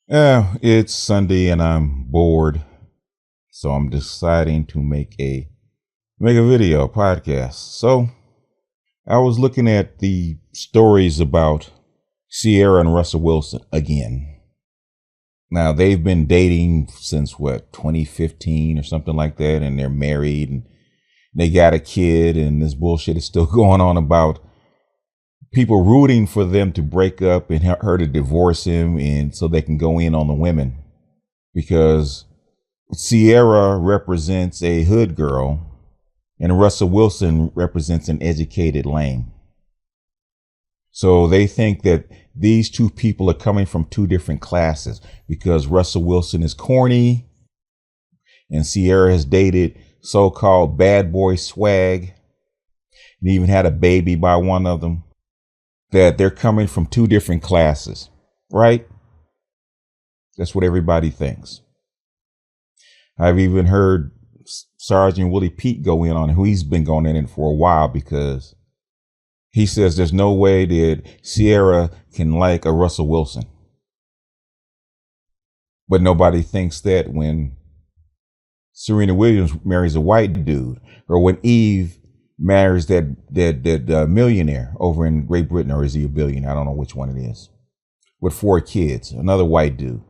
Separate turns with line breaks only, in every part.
Yeah, it's Sunday and I'm bored, so I'm deciding to make a video podcast. So I was looking at the stories about Ciara and Russell Wilson again. Now they've been dating since what, 2015 or something like that, and they're married and they got a kid, and this bullshit is still going on about people rooting for them to break up and her to divorce him, and so they can go in on the women because Ciara represents a hood girl and Russell Wilson represents an educated lame. So they think that these two people are coming from two different classes because Russell Wilson is corny and Ciara has dated so-called bad boy swag and even had a baby by one of them, that they're coming from two different classes, right? That's what everybody thinks. I've even heard Sergeant Willie Pete go in on it, who he's been going in it for a while, because he says there's no way that Ciara can like a Russell Wilson. But nobody thinks that when Serena Williams marries a white dude, or when Eve marries that millionaire over in Great Britain, or is he a billionaire? I don't know which one it is. With 4 kids, another white dude.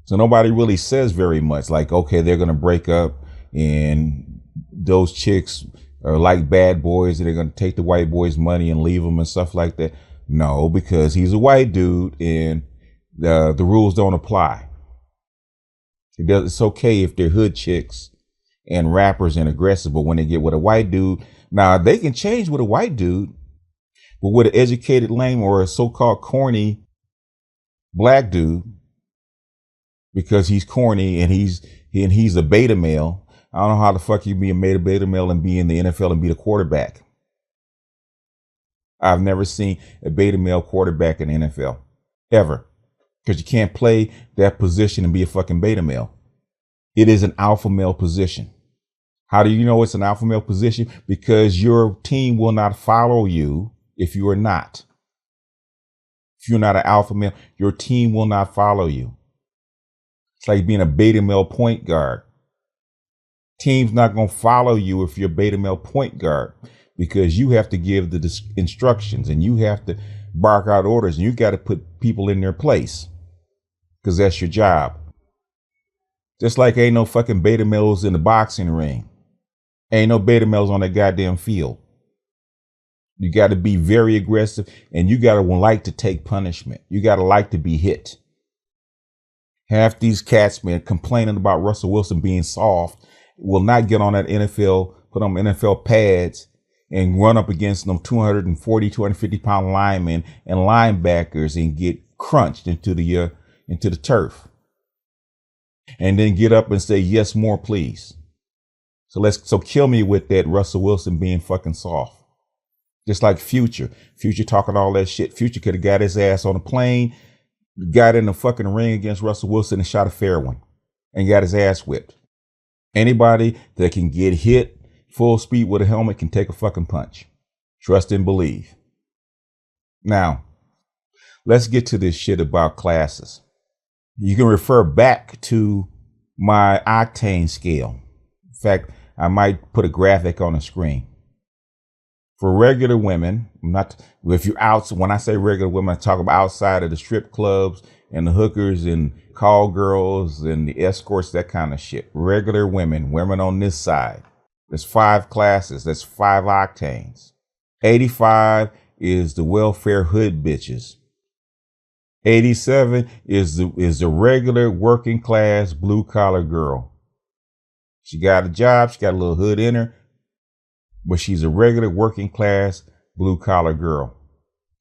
So nobody really says very much, like, okay, they're going to break up and those chicks are like bad boys and they're going to take the white boy's money and leave them and stuff like that. No, because he's a white dude and the rules don't apply. It's okay if they're hood chicks and rappers and aggressive, but when they get with a white dude, now they can change with a white dude, but with an educated lame or a so-called corny black dude, because he's corny and he's a beta male. I don't know how the fuck you be a beta male and be in the NFL and be the quarterback. I've never seen a beta male quarterback in the NFL ever, because you can't play that position and be a fucking beta male. It is an alpha male position. How do you know it's an alpha male position? Because your team will not follow you if you are not. If you're not an alpha male, your team will not follow you. It's like being a beta male point guard. Team's not going to follow you if you're a beta male point guard, because you have to give the instructions and you have to bark out orders and you got to put people in their place, because that's your job. Just like ain't no fucking beta males in the boxing ring. Ain't no beta males on that goddamn field. You got to be very aggressive and you got to like to take punishment. You got to like to be hit. Half these cats, man, complaining about Russell Wilson being soft, will not get on that NFL, put on NFL pads and run up against them 240, 250 pound linemen and linebackers and get crunched into the turf. And then get up and say, yes, more, please. So kill me with that Russell Wilson being fucking soft. Just like Future talking all that shit. Future could have got his ass on a plane, got in the fucking ring against Russell Wilson and shot a fair one and got his ass whipped. Anybody that can get hit full speed with a helmet can take a fucking punch. Trust and believe. Now, let's get to this shit about classes. You can refer back to my octane scale. In fact, I might put a graphic on the screen. For regular women, if you're out, when I say regular women, I talk about outside of the strip clubs and the hookers and call girls and the escorts, that kind of shit. Regular women on this side. There's 5 classes. That's 5 octanes. 85 is the welfare hood bitches. 87 is the regular working class blue collar girl. She got a job. She got a little hood in her, but she's a regular working class blue collar girl.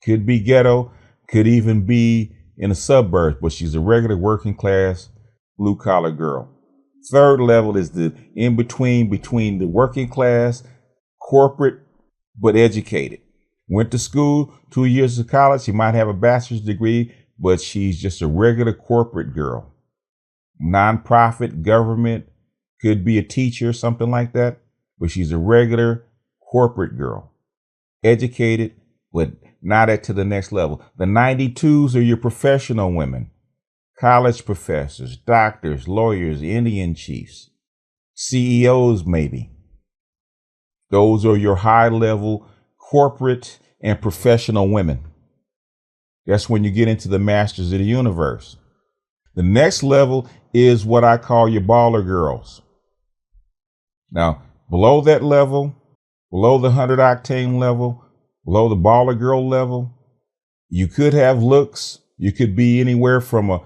Could be ghetto, could even be in the suburbs, but she's a regular working class blue collar girl. Third level is the in between the working class, corporate, but educated. Went to school, 2 years of college. She might have a bachelor's degree, but she's just a regular corporate girl. Nonprofit, government, could be a teacher, something like that, but she's a regular corporate girl. Educated, but not to the next level. The 92s are your professional women. college professors, doctors, lawyers, Indian chiefs, CEOs maybe. Those are your high-level corporate and professional women. That's when you get into the masters of the universe. The next level is what I call your baller girls. Now, below that level, below the 100 octane level, below the baller girl level, you could have looks. You could be anywhere from a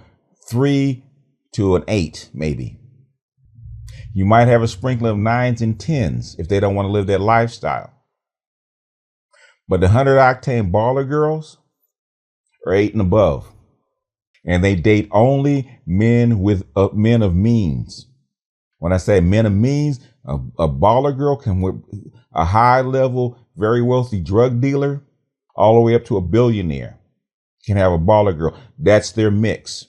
3 to an 8, maybe. You might have a sprinkling of 9s and 10s if they don't want to live that lifestyle. But the 100 octane baller girls are 8 and above. And they date only men with men of means. When I say men of means, a baller girl can with a high level, very wealthy drug dealer, all the way up to a billionaire can have a baller girl. That's their mix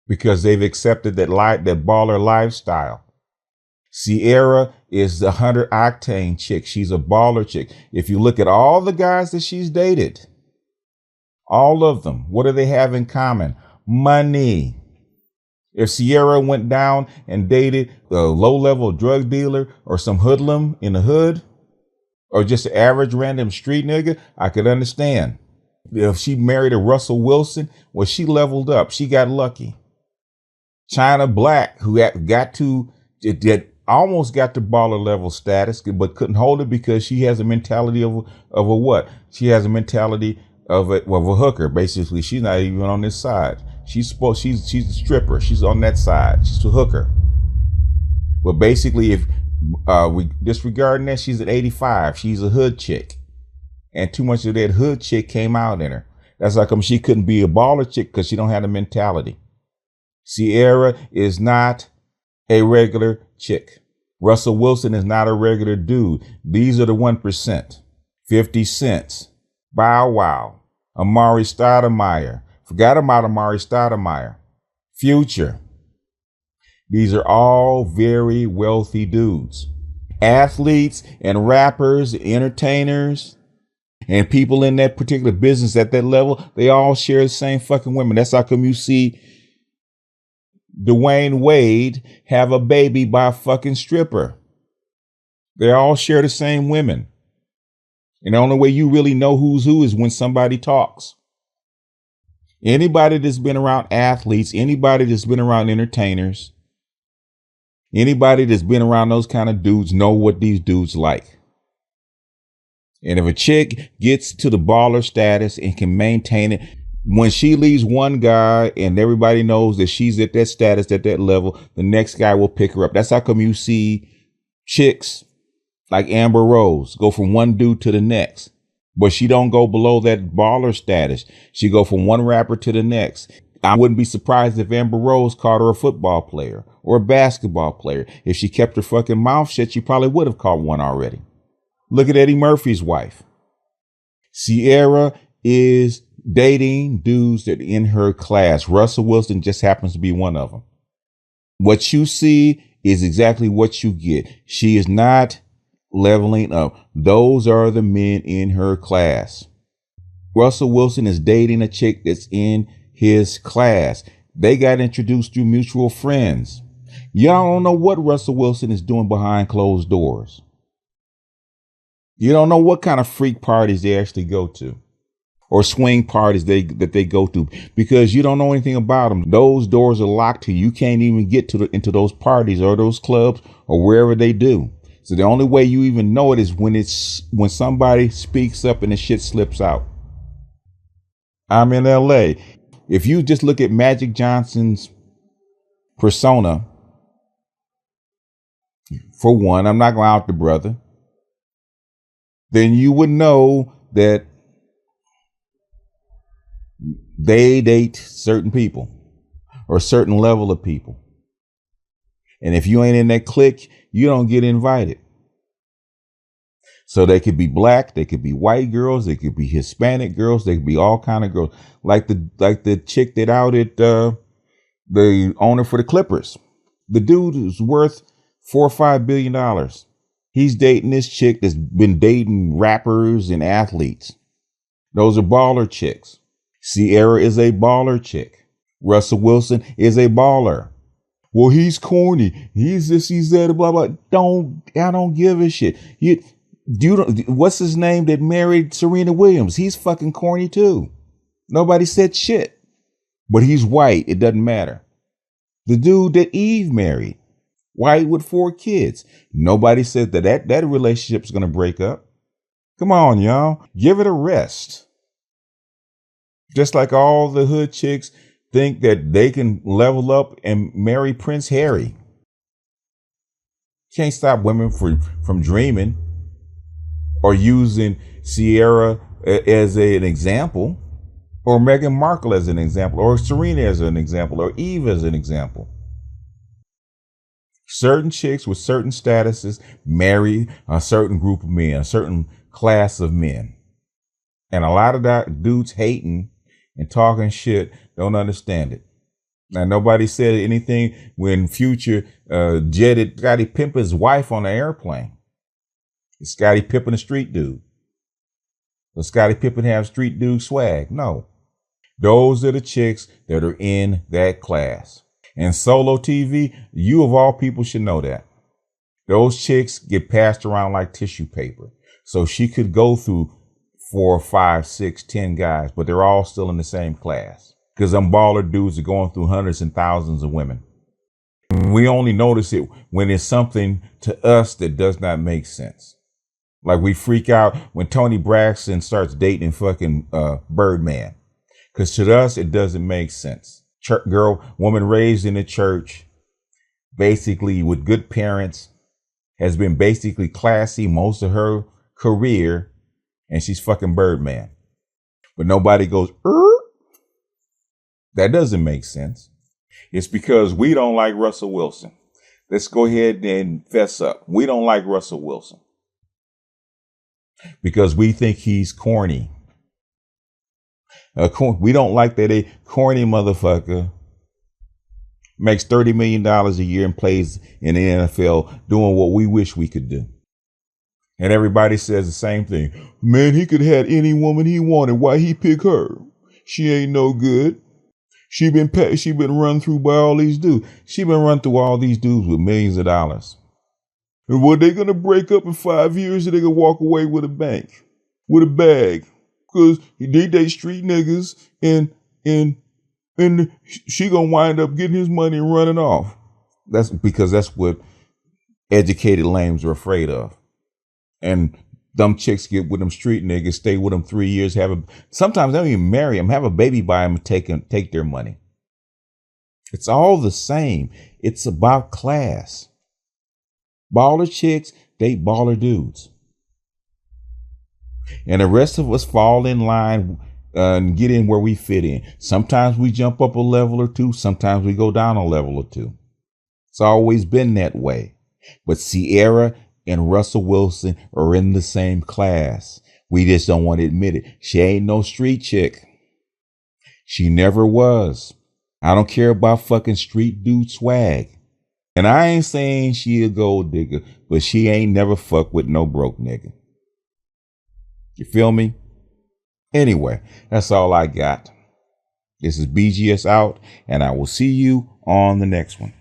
because they've accepted that baller lifestyle. Ciara is the 100 octane chick. She's a baller chick. If you look at all the guys that she's dated, all of them, what do they have in common? Money. If Ciara went down and dated a low-level drug dealer or some hoodlum in the hood or just an average random street nigga, I could understand. If she married a Russell Wilson, well, she leveled up. She got lucky. China Black, who almost got to baller level status, but couldn't hold it because she has a mentality of a what? She has a mentality of a hooker. Basically, she's not even on this side. She's a stripper. She's on that side. She's a hooker. But basically, if we disregarding that, she's at 85. She's a hood chick. And too much of that hood chick came out in her. That's how come she couldn't be a baller chick, because she don't have the mentality. Ciara is not a regular chick. Russell Wilson is not a regular dude. These are the 1%. 50 Cent, Bow Wow, Amari Stoudemire. Forgot about Amari Stoudemire. Future. These are all very wealthy dudes. Athletes and rappers, entertainers, and people in that particular business at that level, they all share the same fucking women. That's how come you see Dwayne Wade have a baby by a fucking stripper. They all share the same women. And the only way you really know who's who is when somebody talks. Anybody that's been around athletes, anybody that's been around entertainers, anybody that's been around those kind of dudes know what these dudes like. And if a chick gets to the baller status and can maintain it, when she leaves one guy and everybody knows that she's at that status, at that level, the next guy will pick her up. That's how come you see chicks like Amber Rose go from one dude to the next. But she don't go below that baller status. She go from one rapper to the next. I wouldn't be surprised if Amber Rose called her a football player or a basketball player. If she kept her fucking mouth shut, she probably would have called one already. Look at Eddie Murphy's wife. Ciara is dating dudes that are in her class. Russell Wilson just happens to be one of them. What you see is exactly what you get. She is not leveling up. Those are the men in her class. Russell Wilson is dating a chick that's in his class. They got introduced through mutual friends. Y'all don't know what Russell Wilson is doing behind closed doors. You don't know what kind of freak parties they actually go to or swing parties that they go to, because you don't know anything about them. Those doors are locked to you. You can't even get into those parties or those clubs or wherever they do. So the only way you even know it is when somebody speaks up and the shit slips out. I'm in LA. If you just look at Magic Johnson's persona, for one, I'm not going to out the brother, then you would know that they date certain people or a certain level of people. And if you ain't in that clique, you don't get invited. So they could be black, they could be white girls, they could be Hispanic girls, they could be all kind of girls. Like the chick that outed the owner for the Clippers. The dude is worth $4 or $5 billion. He's dating this chick that's been dating rappers and athletes. Those are baller chicks. Ciara is a baller chick. Russell Wilson is a baller. Well, he's corny. He's this, he's that, blah, blah. I don't give a shit. What's his name that married Serena Williams? He's fucking corny too. Nobody said shit. But he's white. It doesn't matter. The dude that Eve married, white with 4 kids. Nobody said that relationship's going to break up. Come on, y'all. Give it a rest. Just like all the hood chicks think that they can level up and marry Prince Harry. Can't stop women from dreaming or using Ciara as an example, or Meghan Markle as an example, or Serena as an example, or Eve as an example. Certain chicks with certain statuses marry a certain group of men, a certain class of men. And a lot of that dudes hating and talking shit don't understand it. Now, nobody said anything when Future jetted Scottie Pippen's wife on the airplane. Is Scottie Pippen a street dude? Does Scottie Pippen have street dude swag? No. Those are the chicks that are in that class. And solo TV, you of all people should know that. Those chicks get passed around like tissue paper. So she could go through 4, 5, 6, 10 guys, but they're all still in the same class. Because them baller dudes are going through hundreds and thousands of women. We only notice it when it's something to us that does not make sense. Like we freak out when Tony Braxton starts dating fucking Birdman. Because to us, it doesn't make sense. Woman raised in the church, basically with good parents, has been basically classy most of her career, and she's fucking Birdman. But nobody goes, That doesn't make sense. It's because we don't like Russell Wilson. Let's go ahead and fess up. We don't like Russell Wilson because we think he's corny. We don't like that a corny motherfucker makes $30 million a year and plays in the NFL doing what we wish we could do. And everybody says the same thing. Man, he could have had any woman he wanted. Why he pick her? She ain't no good. She been run through by all these dudes. She been run through all these dudes with millions of dollars. And were they gonna break up in 5 years so they could walk away with a bag? Because they street niggas and she gonna wind up getting his money and running off. That's because that's what educated lames are afraid of. And dumb chicks get with them street niggas, stay with them 3 years, sometimes they don't even marry them, have a baby by them and take their money. It's all the same. It's about class. Baller chicks date baller dudes. And the rest of us fall in line and get in where we fit in. Sometimes we jump up a level or two. Sometimes we go down a level or two. It's always been that way. But Ciara and Russell Wilson are in the same class. We just don't want to admit it. She ain't no street chick. She never was. I don't care about fucking street dude swag. And I ain't saying she a gold digger, but she ain't never fucked with no broke nigga. You feel me? Anyway, that's all I got. This is BGS out, and I will see you on the next one.